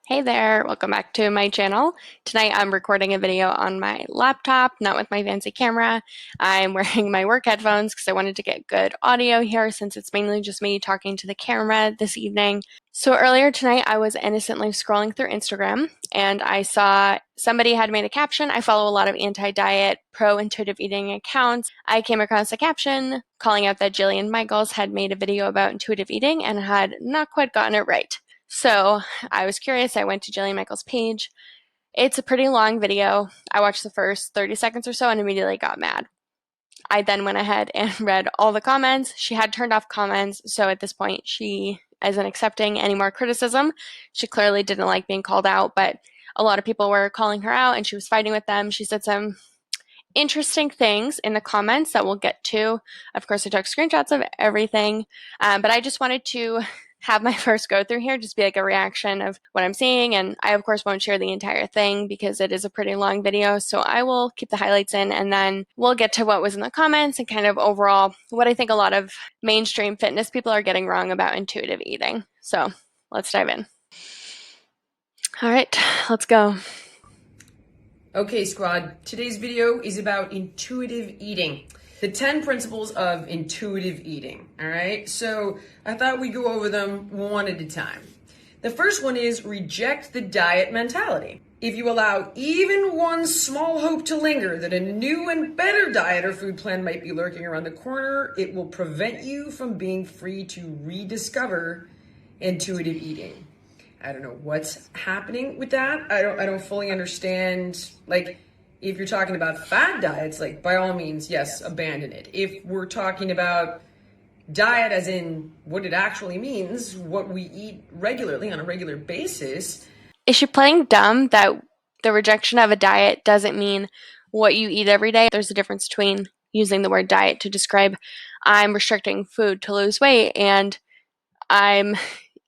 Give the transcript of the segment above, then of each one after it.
Hey there, welcome back to my channel. Tonight I'm recording a video on my laptop, not with my fancy camera. I'm wearing my work headphones because I wanted to get good audio here since it's mainly just me talking to the camera this evening. So earlier tonight I was innocently scrolling through Instagram and I saw somebody had made a caption. I follow a lot of anti-diet, pro-intuitive eating accounts. I came across a caption calling out that Jillian Michaels had made a video about intuitive eating and had not quite gotten it right. So I was curious. I went to Jillian Michaels' page. It's a pretty long video. I watched the first 30 seconds or so and immediately got mad. I then went ahead and read all the comments. She had turned off comments, so at this point she isn't accepting any more criticism. She clearly didn't like being called out, but a lot of people were calling her out and she was fighting with them. She said some interesting things in the comments that we'll get to. Of course, I took screenshots of everything, but I just wanted to have my first go through here, just be like a reaction of what I'm seeing. And I, of course, won't share the entire thing because it is a pretty long video. So I will keep the highlights in and then we'll get to what was in the comments and kind of overall what I think a lot of mainstream fitness people are getting wrong about intuitive eating. So let's dive in. All right, let's go. Okay, squad, today's video is about intuitive eating. The 10 principles of intuitive eating, all right? So I thought we'd go over them one at a time. The first one is reject the diet mentality. If you allow even one small hope to linger that a new and better diet or food plan might be lurking around the corner, it will prevent you from being free to rediscover intuitive eating. I don't know what's happening with that. I don't fully understand. Like, if you're talking about fad diets, like, by all means, yes, abandon it. If we're talking about diet as in what it actually means, what we eat regularly on a regular basis. Is she playing dumb that the rejection of a diet doesn't mean what you eat every day? There's a difference between using the word diet to describe I'm restricting food to lose weight and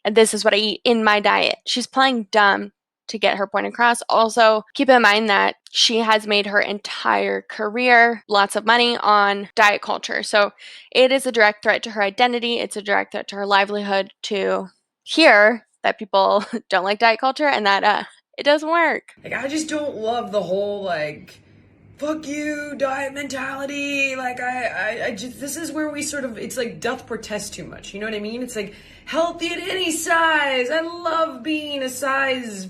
this is what I eat in my diet. She's playing dumb to get her point across. Also, keep in mind that she has made her entire career, lots of money on diet culture. So it is a direct threat to her identity. It's a direct threat to her livelihood to hear that people don't like diet culture and that it doesn't work. Like, I just don't love the whole, like, fuck you, diet mentality. Like, I just, this is where we sort of, it's like doth protest too much. You know what I mean? It's like healthy at any size. I love being a size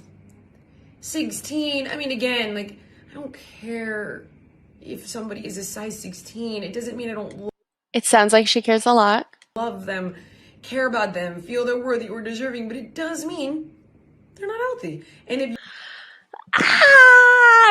16. I mean, again, like, I don't care if somebody is a size 16. It doesn't mean I don't It sounds like she cares a lot. Love them, care about them, feel they're worthy or deserving, but it does mean they're not healthy. And if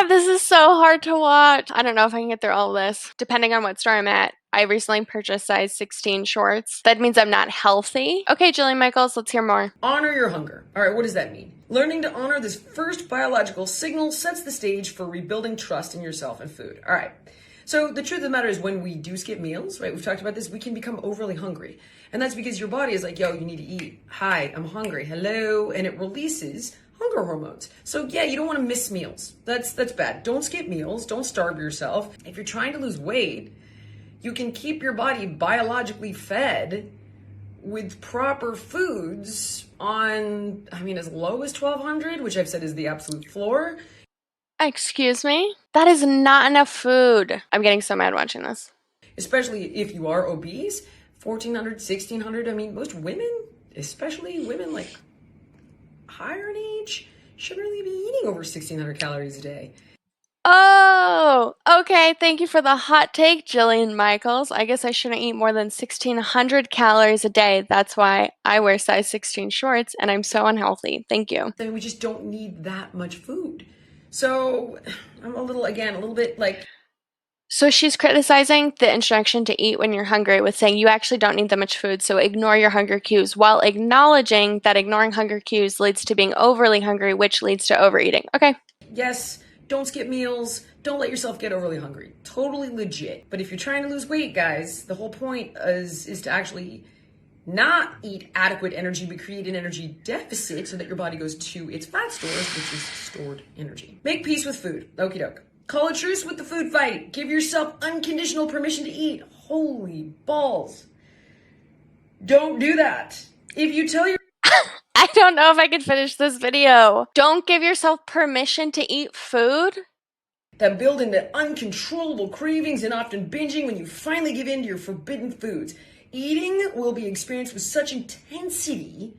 this is so hard to watch. I don't know if I can get through all of this. Depending on what store I'm at, I recently purchased size 16 shorts. That means I'm not healthy. Okay, Jillian Michaels, let's hear more. Honor your hunger. All right, what does that mean? Learning to honor this first biological signal sets the stage for rebuilding trust in yourself and food. All right. So the truth of the matter is when we do skip meals, right, we've talked about this, we can become overly hungry. And that's because your body is like, yo, you need to eat. Hi, I'm hungry. Hello. And it releases hunger hormones. So yeah, you don't want to miss meals. That's bad. Don't skip meals. Don't starve yourself. If you're trying to lose weight, you can keep your body biologically fed with proper foods on, I mean, as low as 1,200, which I've said is the absolute floor. Excuse me? That is not enough food. I'm getting so mad watching this. Especially if you are obese, 1,400, 1,600. I mean, most women, especially women like higher in age, shouldn't really be eating over 1,600 calories a day. Oh, okay. Thank you for the hot take, Jillian Michaels. I guess I shouldn't eat more than 1,600 calories a day. That's why I wear size 16 shorts and I'm so unhealthy. Thank you. Then we just don't need that much food. So I'm a little bit like. So she's criticizing the instruction to eat when you're hungry with saying you actually don't need that much food, so ignore your hunger cues, while acknowledging that ignoring hunger cues leads to being overly hungry, which leads to overeating. Okay. Yes, don't skip meals. Don't let yourself get overly hungry. Totally legit. But if you're trying to lose weight, guys, the whole point is to actually not eat adequate energy, but create an energy deficit so that your body goes to its fat stores, which is stored energy. Make peace with food. Okie doke. Call a truce with the food fight. Give yourself unconditional permission to eat. Holy balls. Don't do that. If you tell your... I don't know if I can finish this video. Don't give yourself permission to eat food. That build into uncontrollable cravings and often binging when you finally give in to your forbidden foods. Eating will be experienced with such intensity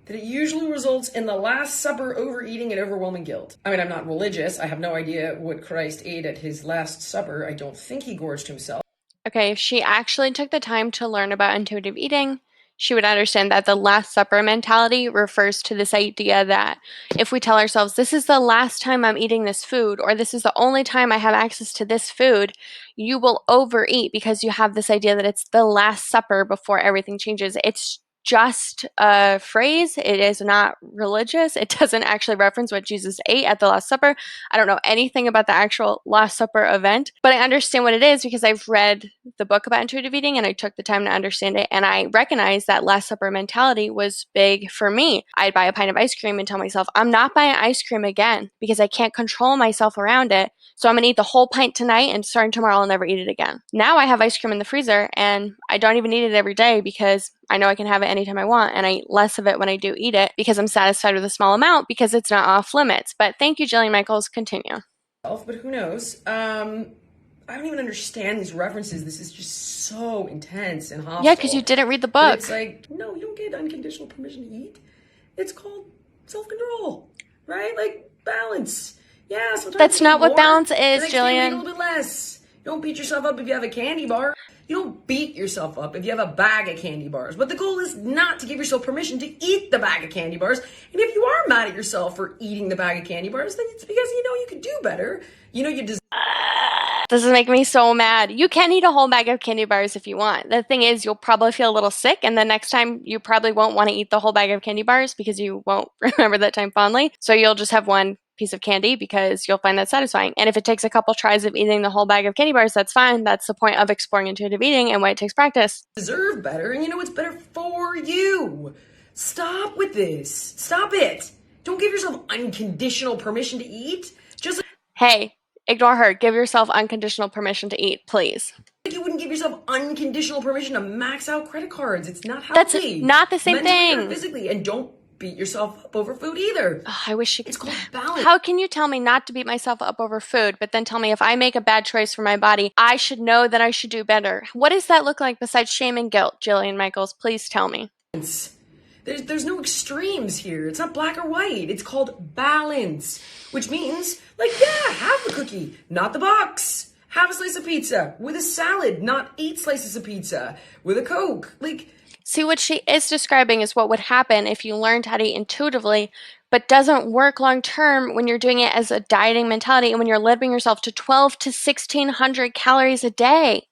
that it usually results in the Last Supper overeating and overwhelming guilt. I mean, I'm not religious. I have no idea what Christ ate at his Last Supper. I don't think he gorged himself. Okay, if she actually took the time to learn about intuitive eating, she would understand that the Last Supper mentality refers to this idea that if we tell ourselves, this is the last time I'm eating this food, or this is the only time I have access to this food, you will overeat because you have this idea that it's the Last Supper before everything changes. It's just a phrase. It is not religious. It doesn't actually reference what Jesus ate at the Last Supper. I don't know anything about the actual Last Supper event, but I understand what it is because I've read the book about intuitive eating and I took the time to understand it. And I recognize that Last Supper mentality was big for me. I'd buy a pint of ice cream and tell myself, I'm not buying ice cream again because I can't control myself around it. So I'm going to eat the whole pint tonight and starting tomorrow, I'll never eat it again. Now I have ice cream in the freezer and I don't even eat it every day because I know I can have it anytime I want, and I eat less of it when I do eat it because I'm satisfied with a small amount because it's not off limits. But thank you, Jillian Michaels. Continue. But who knows? I don't even understand these references. This is just so intense and hostile. Yeah, because you didn't read the book. But it's like, no, you don't get unconditional permission to eat. It's called self-control, right? Like balance. Yeah, sometimes that's you eat not what more, balance the is, next day you eat a Jillian. little bit less. You don't beat yourself up if you have a candy bar. You don't beat yourself up if you have a bag of candy bars. But the goal is not to give yourself permission to eat the bag of candy bars. And if you are mad at yourself for eating the bag of candy bars, then it's because you know you could do better. You know you deserve. This is making me so mad. You can eat a whole bag of candy bars if you want. The thing is, you'll probably feel a little sick, and the next time you probably won't want to eat the whole bag of candy bars because you won't remember that time fondly. So you'll just have one piece of candy because you'll find that satisfying. And if it takes a couple tries of eating the whole bag of candy bars, that's fine. That's the point of exploring intuitive eating and why it takes practice. Deserve better, and you know what's better for you. Stop with this. Stop it. Don't give yourself unconditional permission to eat. Just like Hey, ignore her. Give yourself unconditional permission to eat, please. you wouldn't give yourself unconditional permission to max out credit cards. It's not healthy. That's not the same mentally or thing. physically, and don't beat yourself up over food either. I wish she could. It's called balance. How can you tell me not to beat myself up over food, but then tell me if I make a bad choice for my body, I should know that I should do better? What does that look like besides shame and guilt, Jillian Michaels? Please tell me. There's no extremes here. It's not black or white. It's called balance, which means, like, yeah, have the cookie, not the box. Have a slice of pizza with a salad, not 8 slices of pizza with a Coke. Like, see, what she is describing is what would happen if you learned how to eat intuitively, but doesn't work long term when you're doing it as a dieting mentality and when you're limiting yourself to 12 to 1600 calories a day.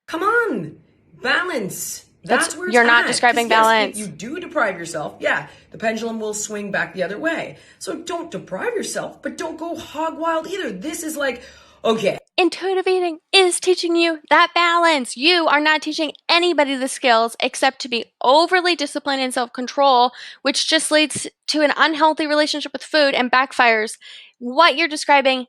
come on, balance. That's where it's You're not at. describing 'Cause yes, balance. if you do deprive yourself, yeah, the pendulum will swing back the other way. So don't deprive yourself, but don't go hog wild either. This is like, okay. Intuitive eating is teaching you that balance. You are not teaching anybody the skills except to be overly disciplined and self control, which just leads to an unhealthy relationship with food and backfires. What you're describing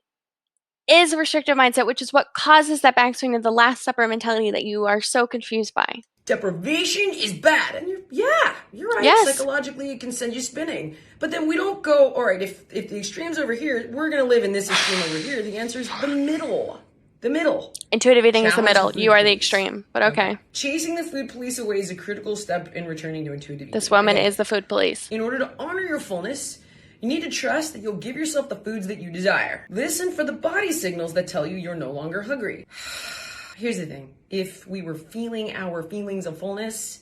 is a restrictive mindset, which is what causes that backswing of the Last Supper mentality that you are so confused by. Deprivation is bad. And you're right. Yes. Psychologically, it can send you spinning. But then we don't go, all right, if the extreme's over here, we're going to live in this extreme over here. The answer is the middle. The middle. Intuitive eating is the Challenge middle. the food You are the police. extreme, but okay. Chasing the food police away is a critical step in returning to intuitive eating. This woman Okay. is the food police. In order to honor your fullness, you need to trust that you'll give yourself the foods that you desire. Listen for the body signals that tell you you're no longer hungry. Here's the thing. If we were feeling our feelings of fullness,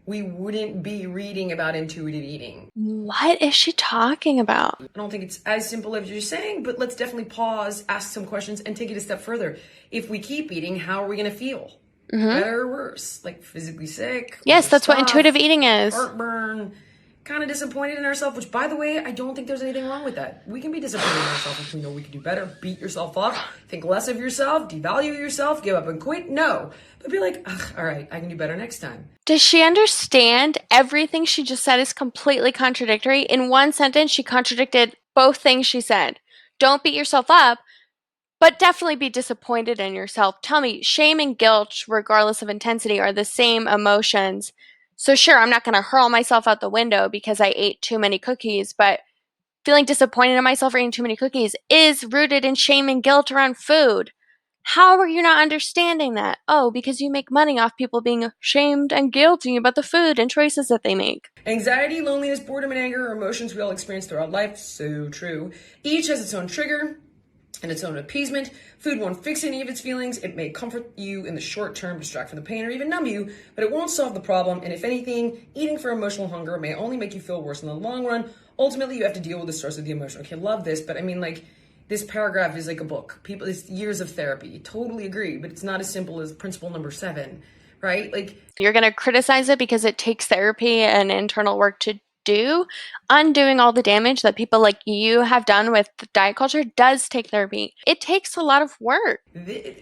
we wouldn't be reading about intuitive eating. What is she talking about? I don't think it's as simple as you're saying, but let's definitely pause, ask some questions, and take it a step further. If we keep eating, how are we going to feel? Better or worse? Like physically sick? Yes, that's what stuff, intuitive eating is. Heartburn, kind of disappointed in ourselves, which, by the way, I don't think there's anything wrong with that. We can be disappointed in ourselves if we know we can do better. Beat yourself up, think less of yourself, devalue yourself, give up and quit. No. But be like, ugh, all right, I can do better next time. Does she understand everything she just said is completely contradictory? In one sentence, she contradicted both things she said. Don't beat yourself up, but definitely be disappointed in yourself. Tell me, shame and guilt, regardless of intensity, are the same emotions. So sure, I'm not going to hurl myself out the window because I ate too many cookies, but feeling disappointed in myself for eating too many cookies is rooted in shame and guilt around food. How are you not understanding that? Oh, because you make money off people being shamed and guilty about the food and choices that they make. Anxiety, loneliness, boredom, and anger are emotions we all experience throughout life. So true. Each has its own trigger and its own appeasement. Food won't fix any of its feelings. It may comfort you in the short term, distract from the pain, or even numb you, but it won't solve the problem. And if anything, eating for emotional hunger may only make you feel worse in the long run. Ultimately, you have to deal with the source of the emotion. Okay, love this, but I mean, like, this paragraph is like a book. People, it's years of therapy. Totally agree, but it's not as simple as principle number 7, right? Like, You're going to criticize it because it takes therapy and internal work to do. Undoing all the damage that people like you have done with diet culture does take therapy. It takes a lot of work.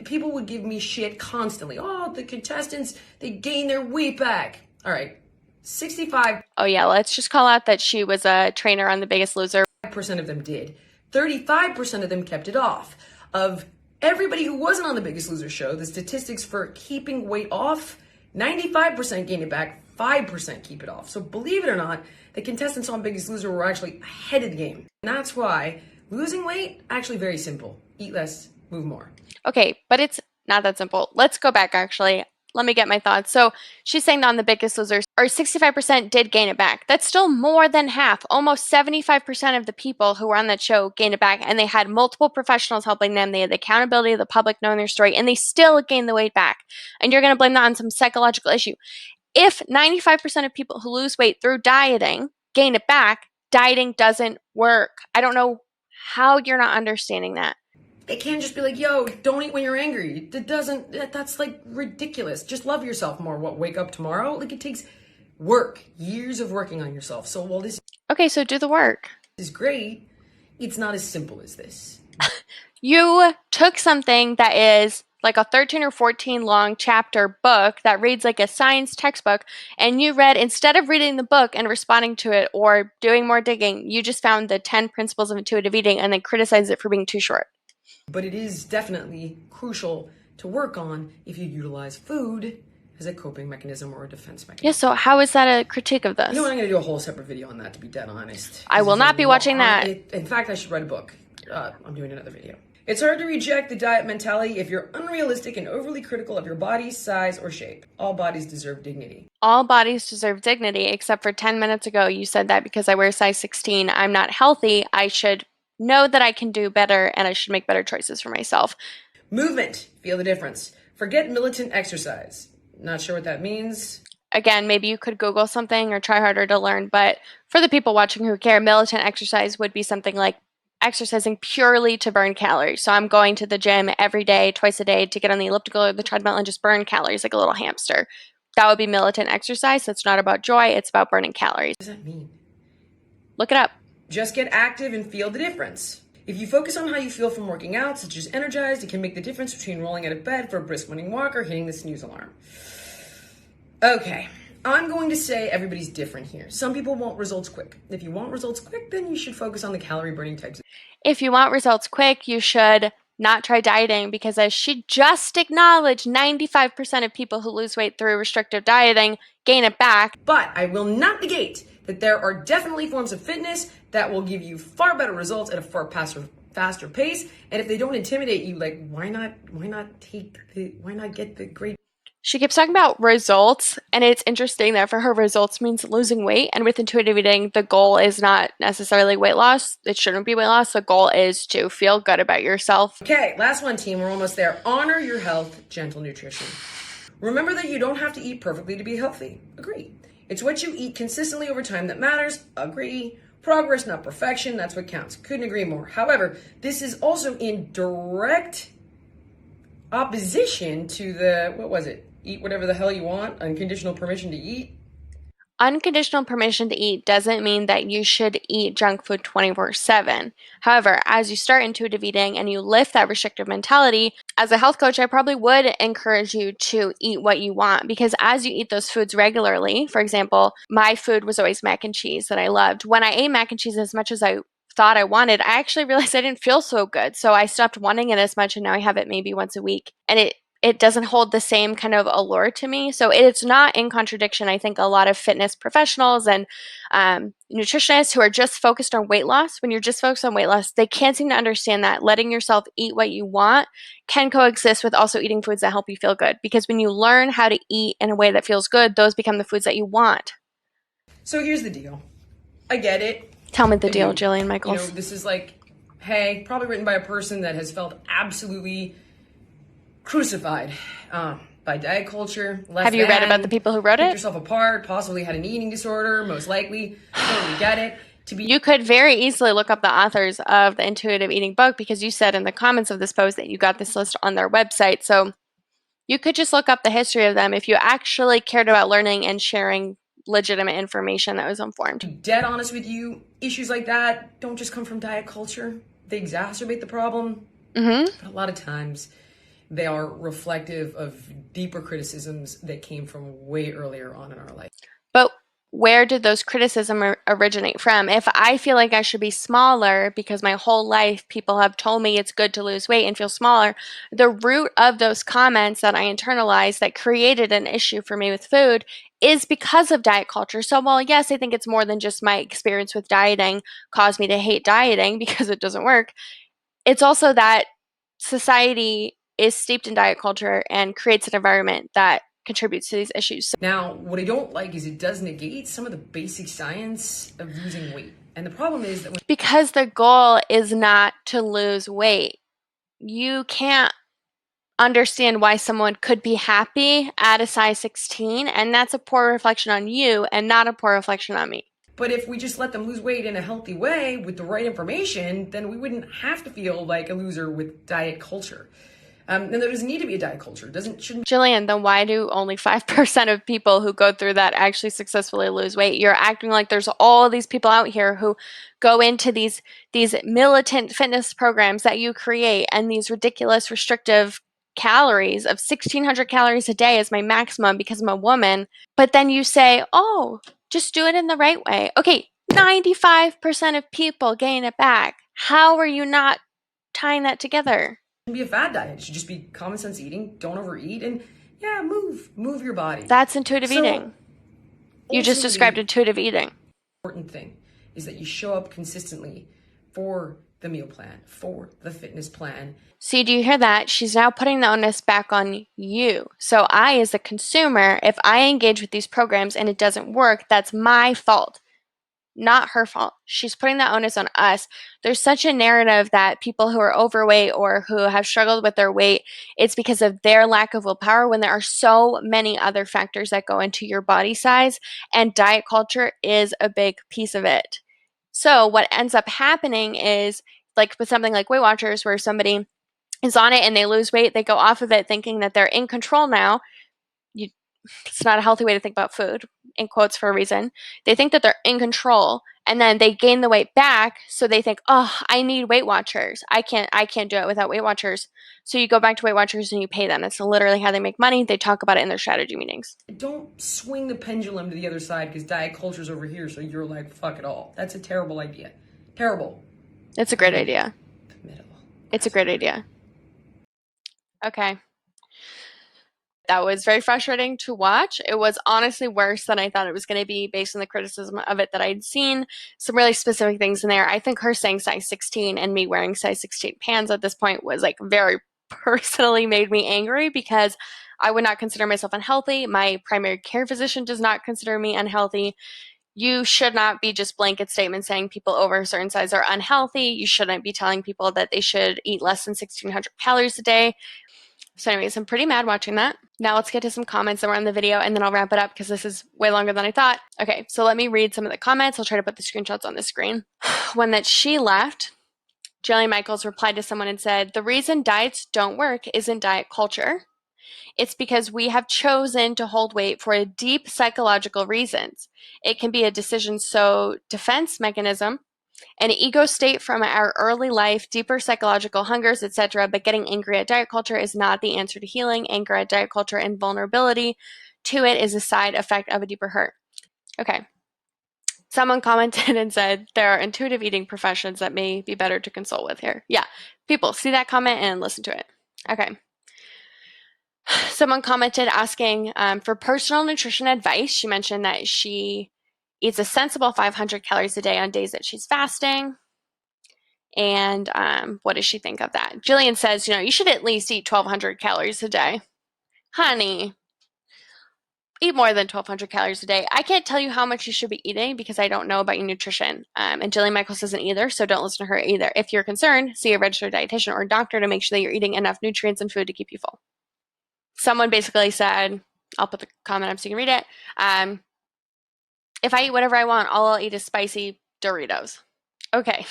people would give me shit constantly. Oh, the contestants, they gain their weight back. All right, 65% Oh, yeah, let's just call out that she was a trainer on The Biggest Loser. of them did. 35% of them kept it off. Of everybody who wasn't on the Biggest Loser show, the statistics for keeping weight off, 95% gain it back, 5% keep it off. So believe it or not, the contestants on Biggest Loser were actually ahead of the game. And that's why losing weight, actually very simple. Eat less, move more. Okay, but it's not that simple. Let's go back actually. Let me get my thoughts. So she's saying that on The Biggest Loser, or 65% did gain it back. That's still more than half. Almost 75% of the people who were on that show gained it back, and they had multiple professionals helping them. They had the accountability of the public knowing their story, and they still gained the weight back. And you're going to blame that on some psychological issue. If 95% of people who lose weight through dieting gain it back, dieting doesn't work. I don't know how you're not understanding that. It can't just be like, yo, don't eat when you're angry. That's like ridiculous. Just love yourself more. What, wake up tomorrow? Like, it takes work, years of working on yourself. So while this Okay, so do the work. is great, it's not as simple as this. You took something that is like a 13 or 14 long chapter book that reads like a science textbook, and you read, instead of reading the book and responding to it or doing more digging, you just found the 10 principles of intuitive eating and then criticized it for being too short. But it is definitely crucial to work on if you utilize food as a coping mechanism or a defense mechanism. Yeah, so how is that a critique of this? You know what? I'm going to do a whole separate video on that, to be dead honest. I will not be watching that. In fact, I should write a book. I'm doing another video. It's hard to reject the diet mentality if you're unrealistic and overly critical of your body, size, or shape. All bodies deserve dignity. All bodies deserve dignity, except for 10 minutes ago you said that because I wear size 16, I'm not healthy. I should know that I can do better and I should make better choices for myself. Movement. Feel the difference. Forget militant exercise. Not sure what that means. Again, maybe you could Google something or try harder to learn, but for the people watching who care, militant exercise would be something like exercising purely to burn calories. So I'm going to the gym every day, twice a day, to get on the elliptical or the treadmill and just burn calories like a little hamster. That would be militant exercise. That's not about joy, it's about burning calories. What does that mean? Look it up. Just get active and feel the difference. If you focus on how you feel from working out, such as energized, it can make the difference between rolling out of bed for a brisk morning walk or hitting the snooze alarm. Okay, I'm going to say everybody's different here. Some people want results quick. If you want results quick, then you should focus on the calorie burning types. If you want results quick, you should not try dieting because, as she just acknowledged, 95% of people who lose weight through restrictive dieting gain it back. But I will not negate that there are definitely forms of fitness that will give you far better results at a far faster pace. And if they don't intimidate you, like, why not get the great. She keeps talking about results, and it's interesting that for her, results means losing weight. And with intuitive eating, the goal is not necessarily weight loss. It shouldn't be weight loss. The goal is to feel good about yourself. Okay, last one, team. We're almost there. Honor your health, gentle nutrition. Remember that you don't have to eat perfectly to be healthy. Agree. It's what you eat consistently over time that matters. Agree. Progress, not perfection. That's what counts. Couldn't agree more. However, this is also in direct opposition to the, what was it? Eat whatever the hell you want, unconditional permission to eat. Unconditional permission to eat doesn't mean that you should eat junk food 24/7. However, as you start intuitive eating and you lift that restrictive mentality, as a health coach, I probably would encourage you to eat what you want, because as you eat those foods regularly, for example, my food was always mac and cheese that I loved. When I ate mac and cheese as much as I thought I wanted, I actually realized I didn't feel so good. So I stopped wanting it as much, and now I have it maybe once a week. And it doesn't hold the same kind of allure to me. So it's not in contradiction. I think a lot of fitness professionals and nutritionists who are just focused on weight loss, when you're just focused on weight loss, they can't seem to understand that letting yourself eat what you want can coexist with also eating foods that help you feel good. Because when you learn how to eat in a way that feels good, those become the foods that you want. So here's the deal. I get it. Tell me the I deal, do. Jillian You know, Michaels. this is like, hey, probably written by a person that has felt absolutely crucified by diet culture, less Have you read about the than, people who wrote picked it? yourself apart, possibly had an eating disorder, most likely. Totally get it. To be You could very easily look up the authors of the intuitive eating book because you said in the comments of this post that you got this list on their website. So you could just look up the history of them if you actually cared about learning and sharing legitimate information that was informed. dead honest with you, issues like that don't just come from diet culture. They exacerbate the problem. Mm-hmm. But a lot of times they are reflective of deeper criticisms that came from way earlier on in our life. But where did those criticisms originate from? If I feel like I should be smaller because my whole life people have told me it's good to lose weight and feel smaller, the root of those comments that I internalized that created an issue for me with food is because of diet culture. So, while yes, I think it's more than just my experience with dieting caused me to hate dieting because it doesn't work, it's also that society is steeped in diet culture and creates an environment that contributes to these issues. Now, what I don't like is it does negate some of the basic science of losing weight. And the problem is that when Because the goal is not to lose weight, you can't understand why someone could be happy at a size 16, and that's a poor reflection on you and not a poor reflection on me. but if we just let them lose weight in a healthy way with the right information, then we wouldn't have to feel like a loser with diet culture. And there doesn't need to be a diet culture. It doesn't shouldn't Jillian, then why do only 5% of people who go through that actually successfully lose weight? You're acting like there's all these people out here who go into these militant fitness programs that you create and these ridiculous restrictive calories of 1600 calories a day is my maximum because I'm a woman. But then you say, "Oh, just do it in the right way." Okay, 95% of people gain it back. How are you not tying that together? be a fad diet. It should just be common sense eating. Don't overeat, and yeah, move your body. That's intuitive So eating. You just described ultimately, intuitive eating. important thing is that you show up consistently for the meal plan, for the fitness plan. See, do you hear that? She's now putting the onus back on you. So I, as a consumer, if I engage with these programs and it doesn't work, that's my fault, not her fault. She's putting that onus on us. There's such a narrative that people who are overweight or who have struggled with their weight, it's because of their lack of willpower when there are so many other factors that go into your body size, and diet culture is a big piece of it. So what ends up happening is like with something like Weight Watchers, where somebody is on it and they lose weight, they go off of it thinking that they're in control now. You, it's not a healthy way to think about food, in quotes for a reason. They think that they're in control and then they gain the weight back, so they think, "Oh, I need Weight Watchers. I can't do it without Weight Watchers." So you go back to Weight Watchers and you pay them. That's literally how they make money. They talk about it in their strategy meetings. Don't swing the pendulum to the other side because diet culture's over here, so you're like, fuck it all. That's a terrible idea. Terrible. It's a great idea. Middle. It's a great idea. Okay. That was very frustrating to watch. It was honestly worse than I thought it was going to be based on the criticism of it that I'd seen. Some really specific things in there. I think her saying size 16 and me wearing size 16 pants at this point was like very personally made me angry because I would not consider myself unhealthy. My primary care physician does not consider me unhealthy. You should not be just blanket statements saying people over a certain size are unhealthy. You shouldn't be telling people that they should eat less than 1600 calories a day. So anyways, I'm pretty mad watching that. Now let's get to some comments that were on the video and then I'll wrap it up because this is way longer than I thought. Okay, so let me read some of the comments. I'll try to put the screenshots on the screen. When that she left, Jillian Michaels replied to someone and said, "The reason diets don't work isn't diet culture. It's because we have chosen to hold weight for a deep psychological reasons. It can be a decision so defense mechanism, an ego state from our early life, deeper psychological hungers, etc. But getting angry at diet culture is not the answer to healing. Anger at diet culture and vulnerability to it is a side effect of a deeper hurt." Okay. Someone commented and said there are intuitive eating professions that may be better to consult with here. Yeah, people see that comment and listen to it. Okay. Someone commented asking for personal nutrition advice. She mentioned that she eats a sensible 500 calories a day on days that she's fasting. And what does she think of that? Jillian says, you should at least eat 1,200 calories a day. Honey, eat more than 1,200 calories a day. I can't tell you how much you should be eating because I don't know about your nutrition. And Jillian Michaels doesn't either, so don't listen to her either. If you're concerned, see a registered dietitian or doctor to make sure that you're eating enough nutrients and food to keep you full. Someone basically said, I'll put the comment up so you can read it. If I eat whatever I want, all I'll eat is spicy Doritos. Okay.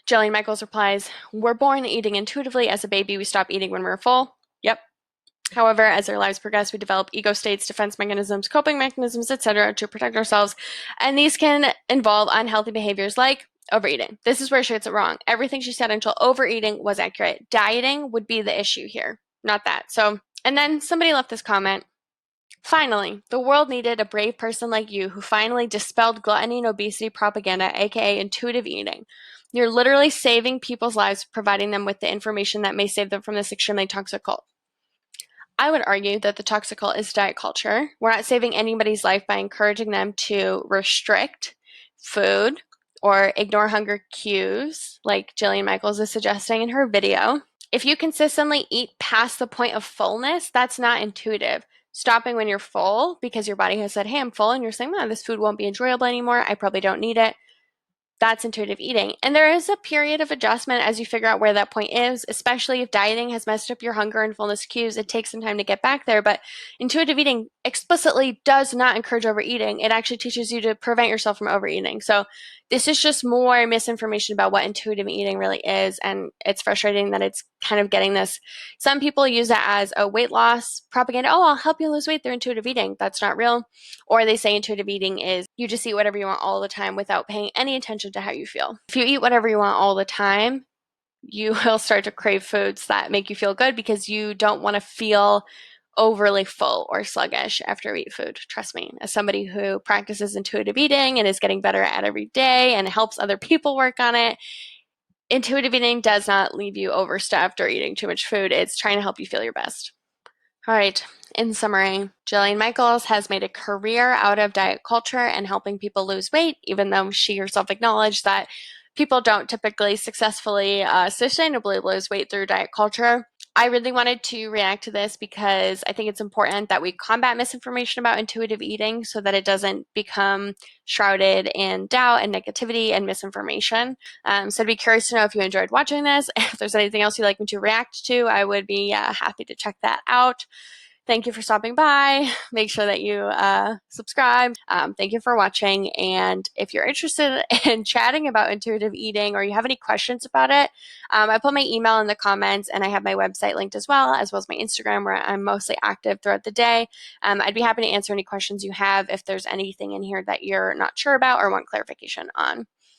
Jillian Michaels replies, we're born eating intuitively. As a baby, we stop eating when we're full. Yep. However, as our lives progress, we develop ego states, defense mechanisms, coping mechanisms, etc., to protect ourselves. And these can involve unhealthy behaviors like overeating. This is where she gets it wrong. Everything she said until overeating was accurate. Dieting would be the issue here, not that. So, and then somebody left this comment. Finally, the world needed a brave person like you who finally dispelled gluttony and obesity propaganda, aka intuitive eating. You're literally saving people's lives, providing them with the information that may save them from this extremely toxic cult. I would argue that the toxic cult is diet culture. We're not saving anybody's life by encouraging them to restrict food or ignore hunger cues, like Jillian Michaels is suggesting in her video. If you consistently eat past the point of fullness, that's not intuitive. Stopping when you're full because your body has said, hey, I'm full, and you're saying, this food won't be enjoyable anymore. I probably don't need it. That's intuitive eating. And there is a period of adjustment as you figure out where that point is, especially if dieting has messed up your hunger and fullness cues. It takes some time to get back there, but intuitive eating explicitly does not encourage overeating. It actually teaches you to prevent yourself from overeating. So this is just more misinformation about what intuitive eating really is. And it's frustrating that it's kind of getting this. Some people use that as a weight loss propaganda. Oh, I'll help you lose weight through intuitive eating. That's not real. Or they say intuitive eating is you just eat whatever you want all the time without paying any attention to how you feel. If you eat whatever you want all the time, you will start to crave foods that make you feel good because you don't want to feel overly full or sluggish after you eat food. Trust me, as somebody who practices intuitive eating and is getting better at it every day and helps other people work on it, intuitive eating does not leave you overstuffed or eating too much food. It's trying to help you feel your best. All right. In summary, Jillian Michaels has made a career out of diet culture and helping people lose weight, even though she herself acknowledged that people don't typically successfully, sustainably lose weight through diet culture. I really wanted to react to this because I think it's important that we combat misinformation about intuitive eating so that it doesn't become shrouded in doubt and negativity and misinformation. So I'd be curious to know if you enjoyed watching this. If there's anything else you'd like me to react to, I would be happy to check that out. Thank you for stopping by. Make sure that you subscribe. Thank you for watching. And if you're interested in chatting about intuitive eating or you have any questions about it, I put my email in the comments and I have my website linked as well as my Instagram where I'm mostly active throughout the day. I'd be happy to answer any questions you have if there's anything in here that you're not sure about or want clarification on.